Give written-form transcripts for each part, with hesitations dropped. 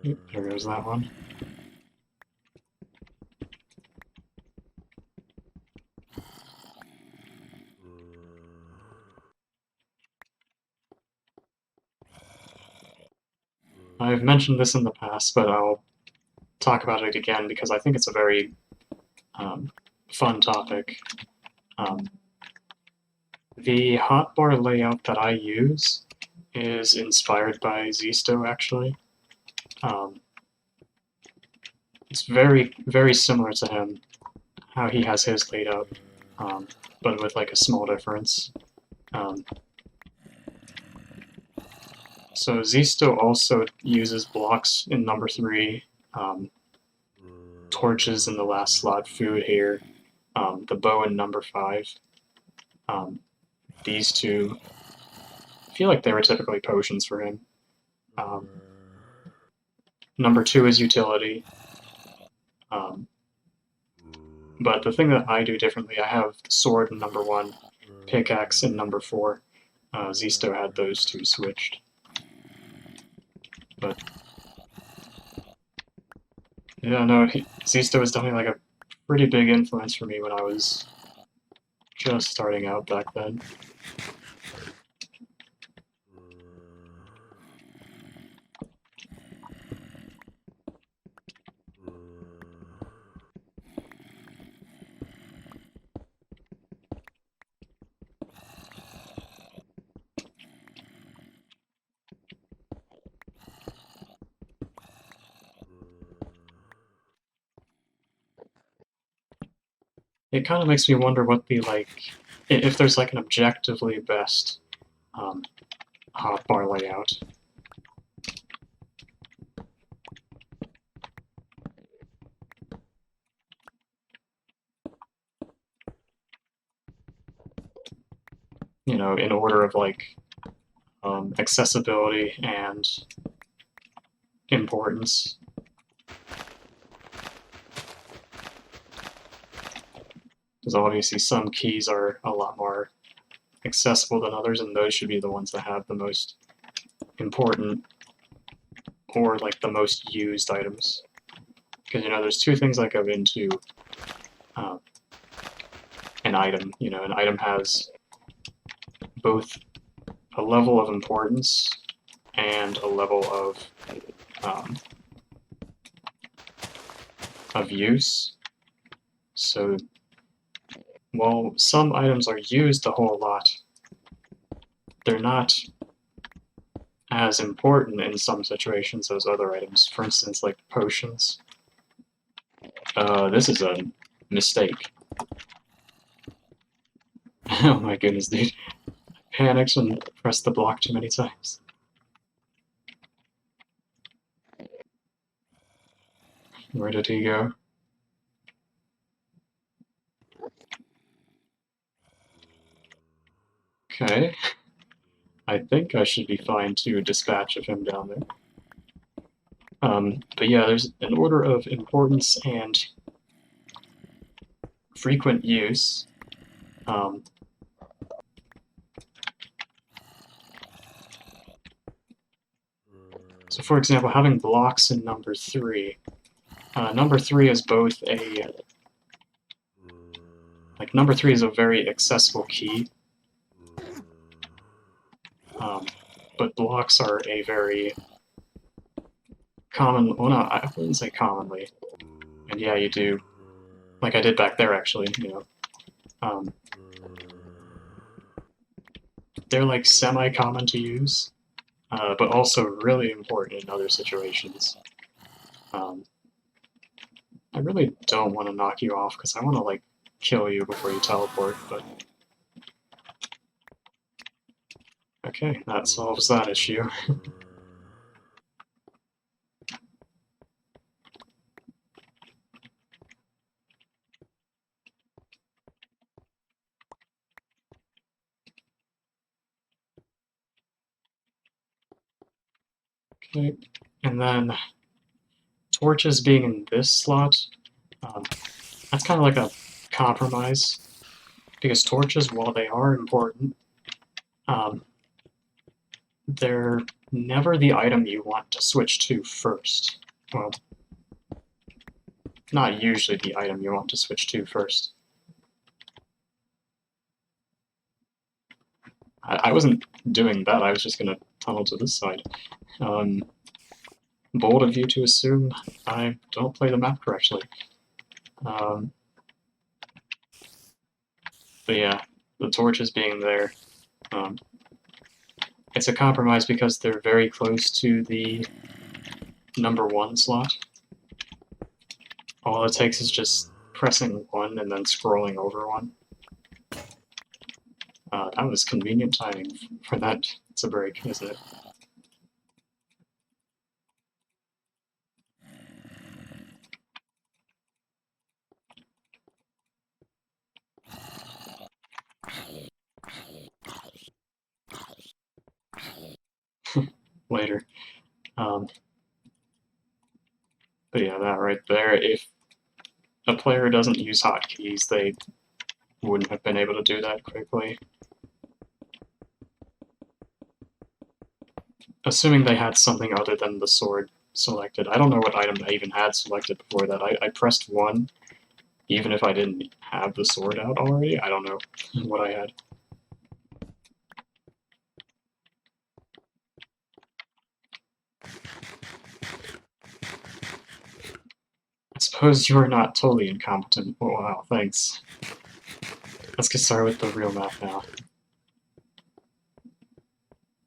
There goes that one. I've mentioned this in the past, but I'll talk about it again because I think it's a very fun topic. The hotbar layout that I use is inspired by Zisto, actually. It's very, very similar to him, how he has his laid out, but with like a small difference. So Zisto also uses blocks in number 3, torches in the last slot, food here, the bow in number 5. These two, I feel like they were typically potions for him. Number 2 is utility. But the thing that I do differently, I have sword in number 1, pickaxe in number 4. Zisto had those two switched. But yeah, no, Zisto was definitely like a pretty big influence for me when I was just starting out back then. It kind of makes me wonder what the, like, if there's like an objectively best hotbar layout. You know, in order of like accessibility and importance. Because obviously some keys are a lot more accessible than others, and those should be the ones that have the most important or like the most used items. Because, you know, there's two things that go into an item. You know, an item has both a level of importance and a level of use. So while some items are used a whole lot, they're not as important in some situations as other items. For instance, like potions. This is a mistake. Oh my goodness, dude. I panicked and pressed the block too many times. Where did he go? Okay. I think I should be fine to dispatch of him down there. But yeah, there's an order of importance and frequent use. So for example, having blocks in number 3. Number 3 is both a... Like, number 3 is a very accessible key. But blocks are a very common... Well, no, I wouldn't say commonly. And yeah, you do. Like I did back there, actually, you know. They're like semi-common to use, but also really important in other situations. I really don't want to knock you off because I want to like kill you before you teleport, but okay, that solves that issue. Okay, and then torches being in this slot, that's kind of like a compromise, because torches, while they are important, they're never the item you want to switch to first. Well, not usually the item you want to switch to first. I wasn't doing that, I was just gonna tunnel to this side. Bold of you to assume I don't play the map correctly. But yeah, the torches being there, it's a compromise because they're very close to the #1 slot. All it takes is just pressing 1 and then scrolling over 1. That was convenient timing for that. It's a break, isn't it? Later. But yeah, that right there, if a player doesn't use hotkeys, they wouldn't have been able to do that quickly. Assuming they had something other than the sword selected. I don't know what item I even had selected before that. I pressed 1, even if I didn't have the sword out already. I don't know what I had. I suppose you are not totally incompetent. Oh, wow, thanks. Let's get started with the real map now.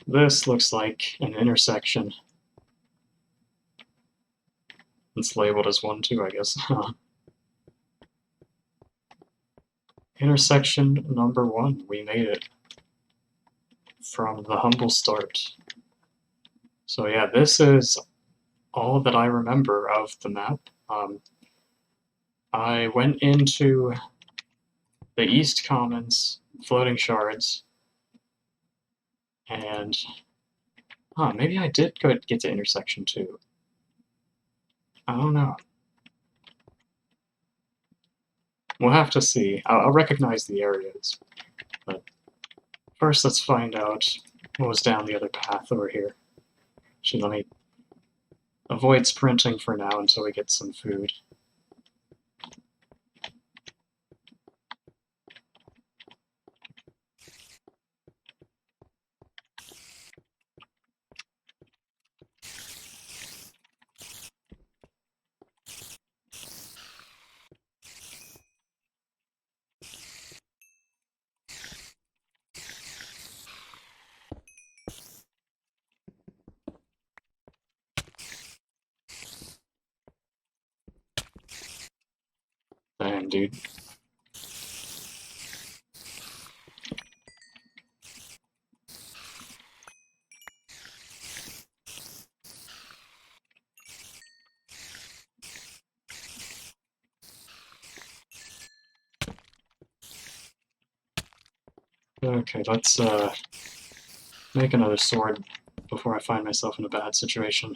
This looks like an intersection. It's labeled as 1, too, I guess. Intersection #1. We made it. From the humble start. So yeah, this is all that I remember of the map. I went into the East Commons, Floating Shards, and maybe I did get to Intersection 2. I don't know. We'll have to see. I'll recognize the areas, but first let's find out what was down the other path over here. Actually, let me avoid sprinting for now until we get some food. Damn, dude. Okay, let's make another sword before I find myself in a bad situation.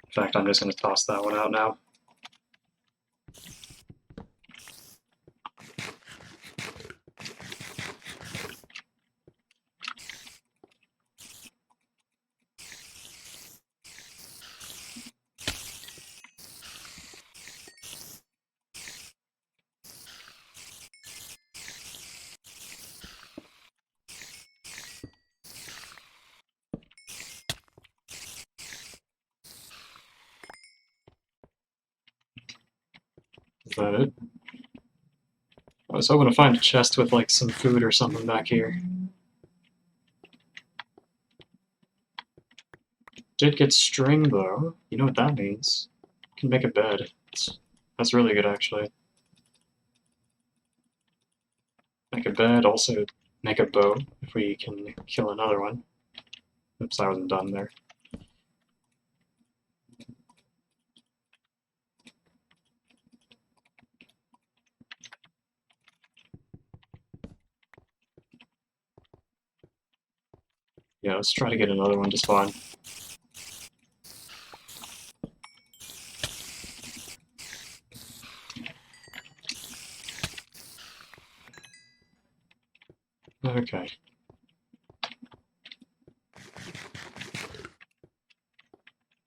In fact, I'm just going to toss that one out now. Is that it? I was hoping to find a chest with like some food or something back here. Did get string though. You know what that means? Can make a bed. That's really good actually. Make a bed, also make a bow if we can kill another one. Oops, I wasn't done there. Yeah, let's try to get another one to spawn. Okay.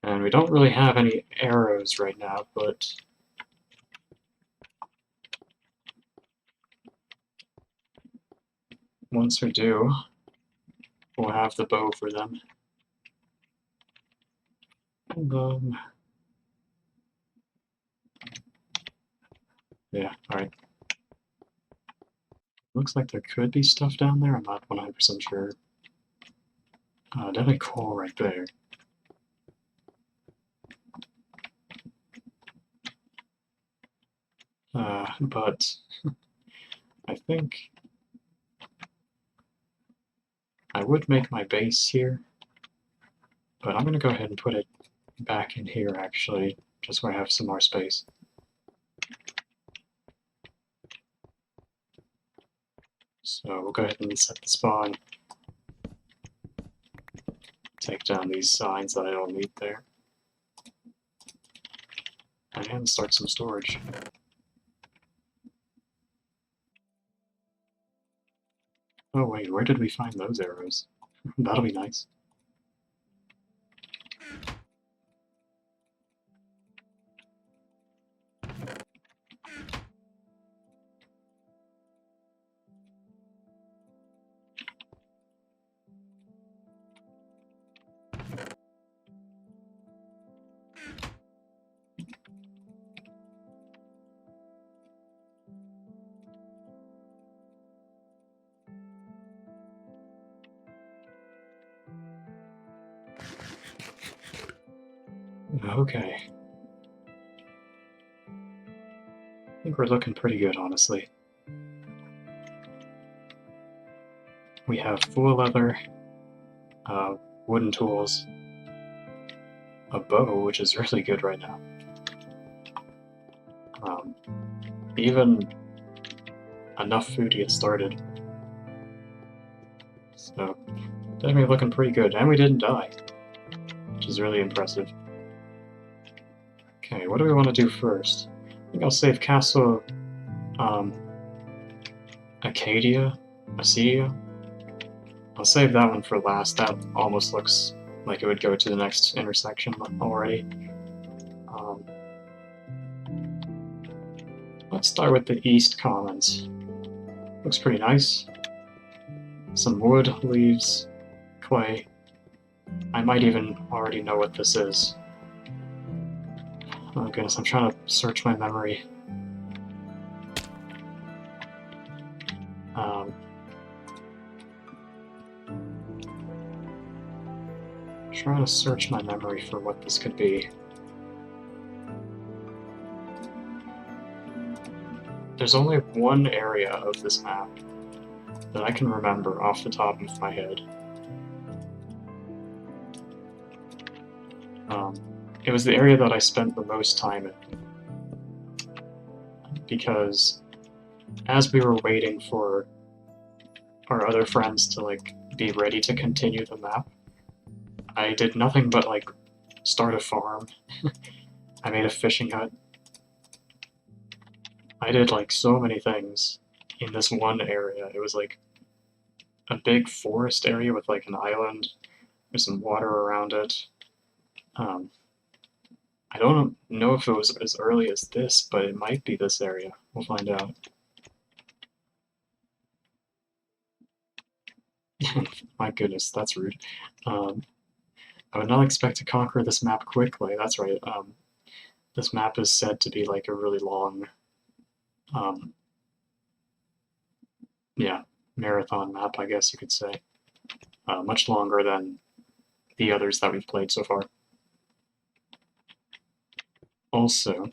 And we don't really have any arrows right now, but once we do, we'll have the bow for them. Yeah, alright. Looks like there could be stuff down there, I'm not 100% sure. Definitely coal right there. But I think I would make my base here, but I'm gonna go ahead and put it back in here actually, just so I have some more space. So we'll go ahead and set the spawn. Take down these signs that I don't need there. And start some storage. Oh wait, where did we find those arrows? That'll be nice. Okay. I think we're looking pretty good, honestly. We have full leather, wooden tools, a bow, which is really good right now. Even enough food to get started. So, definitely looking pretty good, and we didn't die, which is really impressive. Okay, what do we want to do first? I think I'll save Castle, Acadia? I'll save that one for last. That almost looks like it would go to the next intersection already. Let's start with the East Commons. Looks pretty nice. Some wood, leaves, clay. I might even already know what this is. Oh goodness, I'm trying to search my memory. Trying to search my memory for what this could be. There's only one area of this map that I can remember off the top of my head. It was the area that I spent the most time in. Because as we were waiting for our other friends to like be ready to continue the map, I did nothing but like start a farm. I made a fishing hut. I did like so many things in this one area. It was like a big forest area with like an island with some water around it. I don't know if it was as early as this, but it might be this area. We'll find out. My goodness, that's rude. I would not expect to conquer this map quickly. That's right. This map is said to be like a really long, yeah, marathon map, I guess you could say. Much longer than the others that we've played so far. Also,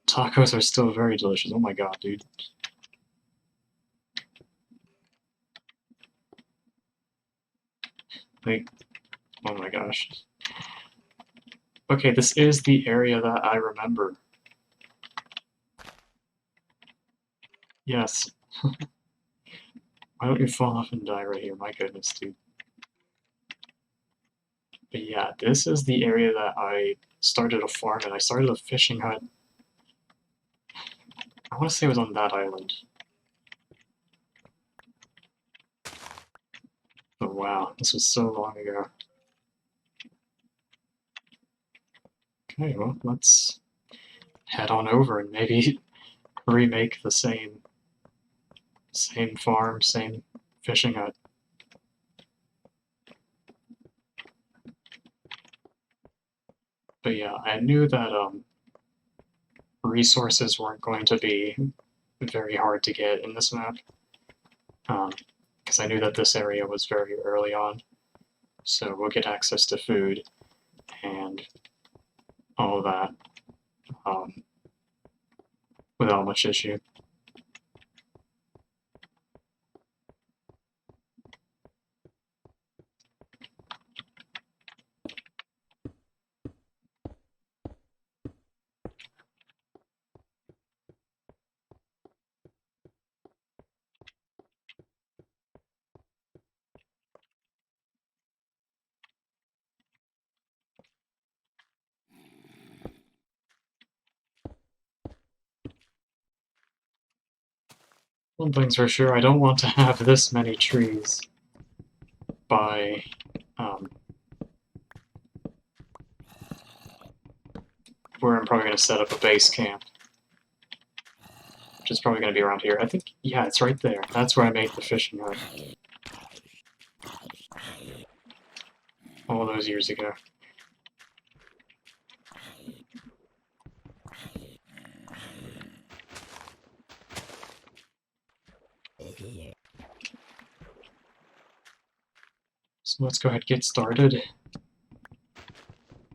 tacos are still very delicious. Oh my god, dude. Like, oh my gosh. Okay, this is the area that I remember. Yes. Why don't you fall off and die right here? My goodness, dude. But yeah, this is the area that I started a farm and I started a fishing hut. I want to say it was on that island. wow, this was so long ago. Okay, well, let's head on over and maybe remake the same farm, same fishing hut. But yeah, I knew that resources weren't going to be very hard to get in this map, because I knew that this area was very early on, so we'll get access to food and all of that without much issue. One thing's for sure, I don't want to have this many trees by where I'm probably going to set up a base camp, which is probably going to be around here. I think, yeah, it's right there. That's where I made the fishing hut all those years ago. So let's go ahead and get started.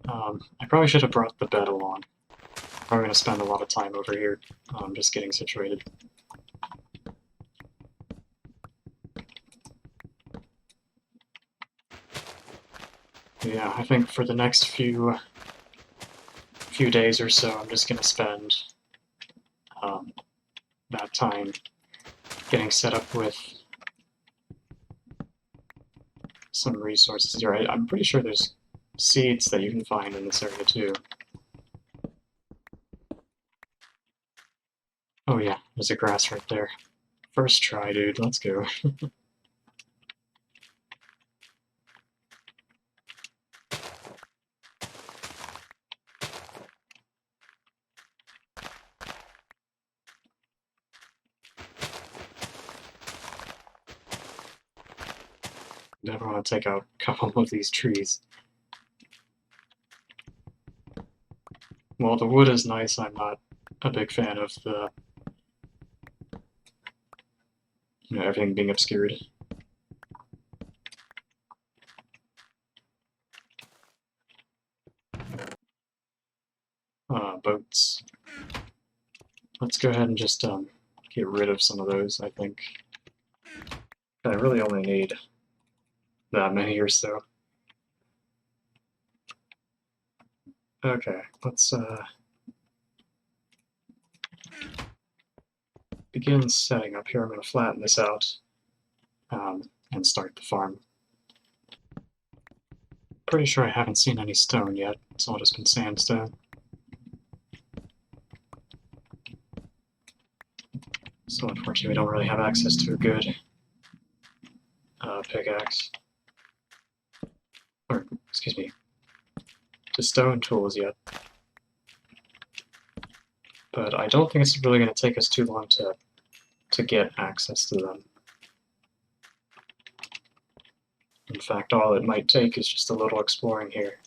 I probably should have brought the bed along. Probably going to spend a lot of time over here just getting situated. Yeah, I think for the next few days or so, I'm just going to spend that time getting set up with some resources here. I'm pretty sure there's seeds that you can find in this area too. Oh yeah, there's a grass right there. First try, dude. Let's go. Definitely want to take out a couple of these trees. While the wood is nice, I'm not a big fan of the, everything being obscured. Boats. Let's go ahead and just get rid of some of those, I think. I really only need that many or so. Okay, let's begin setting up here. I'm going to flatten this out and start the farm. Pretty sure I haven't seen any stone yet. It's all just been sandstone. So unfortunately we don't really have access to a good pickaxe. Or, excuse me, to stone tools yet. But I don't think it's really going to take us too long to get access to them. In fact, all it might take is just a little exploring here.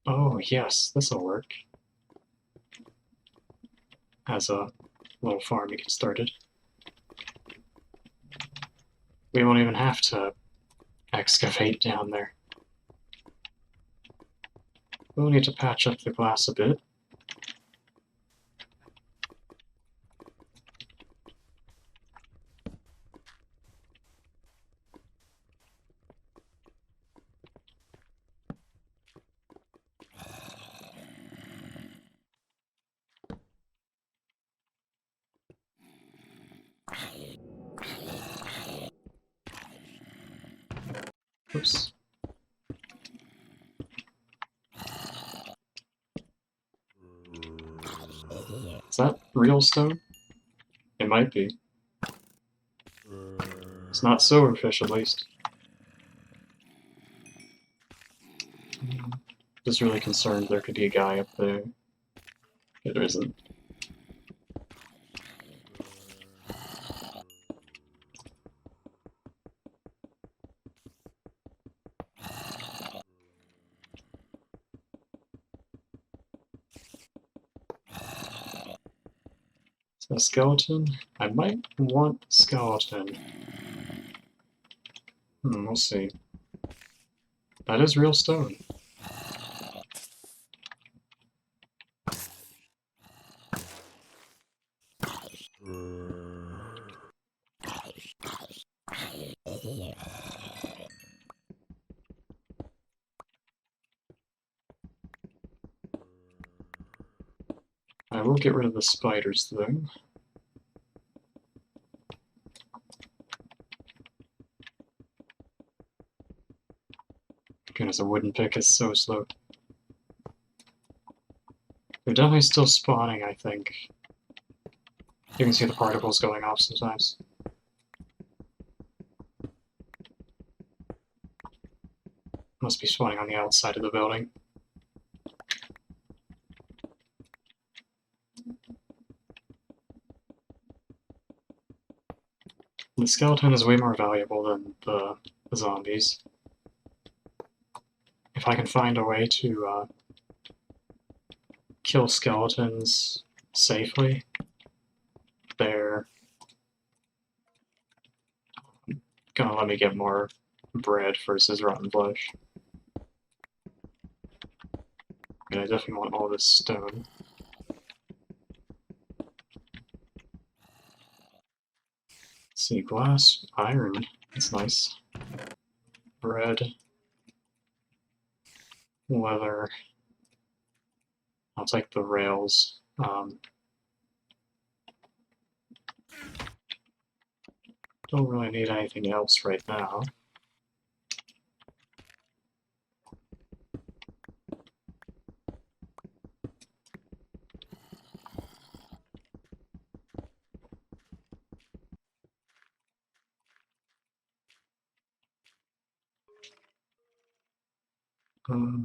Oh yes, this'll work. As a little farm to get started. We won't even have to excavate down there. We'll need to patch up the glass a bit. Oops. Is that real stone? It might be. It's not silverfish, at least. Just really concerned there could be a guy up there. Yeah, there isn't. Is that a skeleton? I might want skeleton. We'll see. That is real stone. I will get rid of the spiders, though. Goodness, a wooden pick is so slow. They're definitely still spawning, I think. You can see the particles going off sometimes. Must be spawning on the outside of the building. The skeleton is way more valuable than the zombies. If I can find a way to kill skeletons safely, they're gonna let me get more bread versus rotten flesh. And I definitely want all this stone. Let's see, glass, iron, that's nice. Bread, leather. I'll take the rails. Don't really need anything else right now.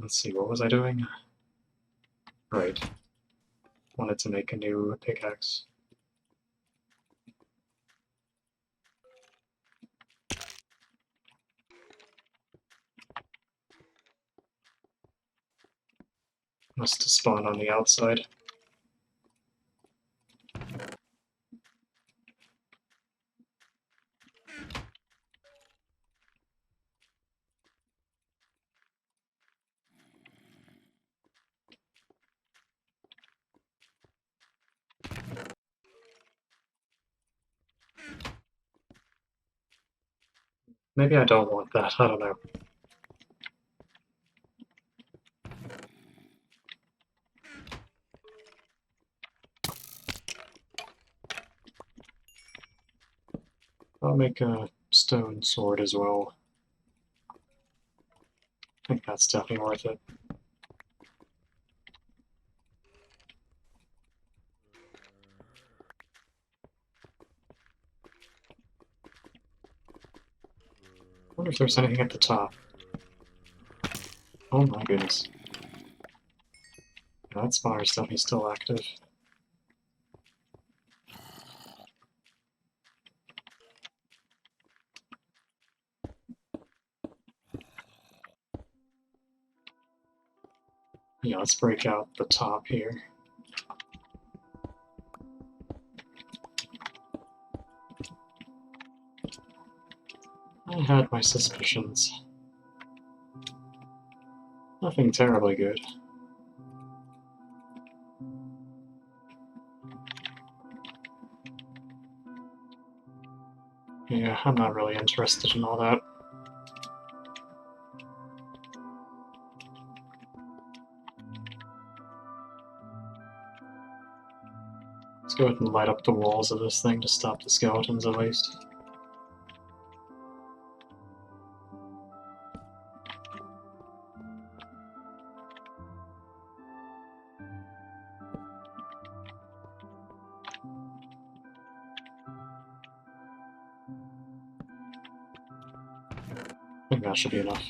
Let's see, what was I doing? Right. Wanted to make a new pickaxe. Must have spawned on the outside. Maybe I don't want that, I don't know. I'll make a stone sword as well. I think that's definitely worth it. I wonder if there's anything at the top. Oh my goodness. That spawner's definitely still active. Yeah, let's break out the top here. I had my suspicions. Nothing terribly good. Yeah, I'm not really interested in all that. Let's go ahead and light up the walls of this thing to stop the skeletons at least. think that should be enough.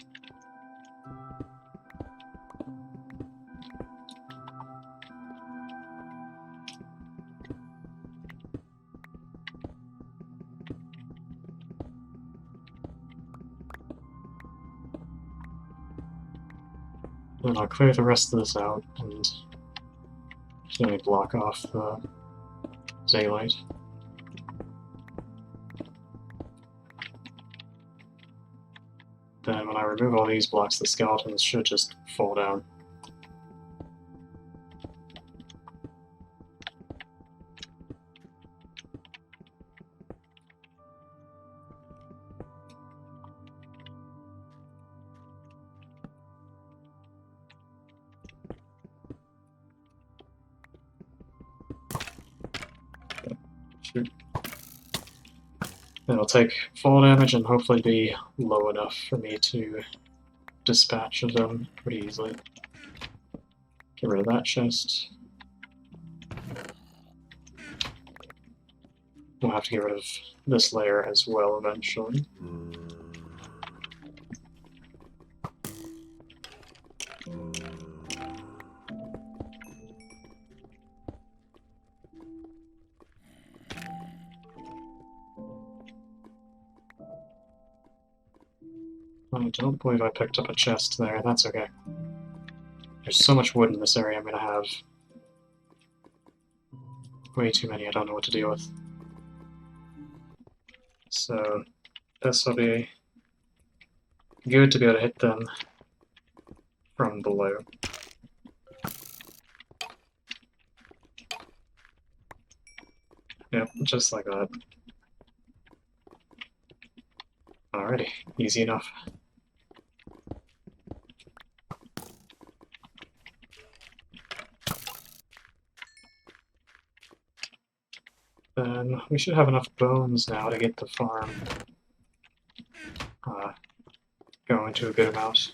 Then I'll clear the rest of this out and just only block off the daylight. Then when I remove all these blocks, the skeletons should just fall down. Shoot. It'll take fall damage and hopefully be low enough for me to dispatch of them pretty easily. Get rid of that chest. We'll have to get rid of this layer as well eventually. I don't believe I picked up a chest there, that's okay. There's so much wood in this area, I'm gonna have way too many I don't know what to deal with. So this will be good to be able to hit them from below. Yep, just like that. Alrighty, easy enough. Then we should have enough bones now to get the farm going to a good amount.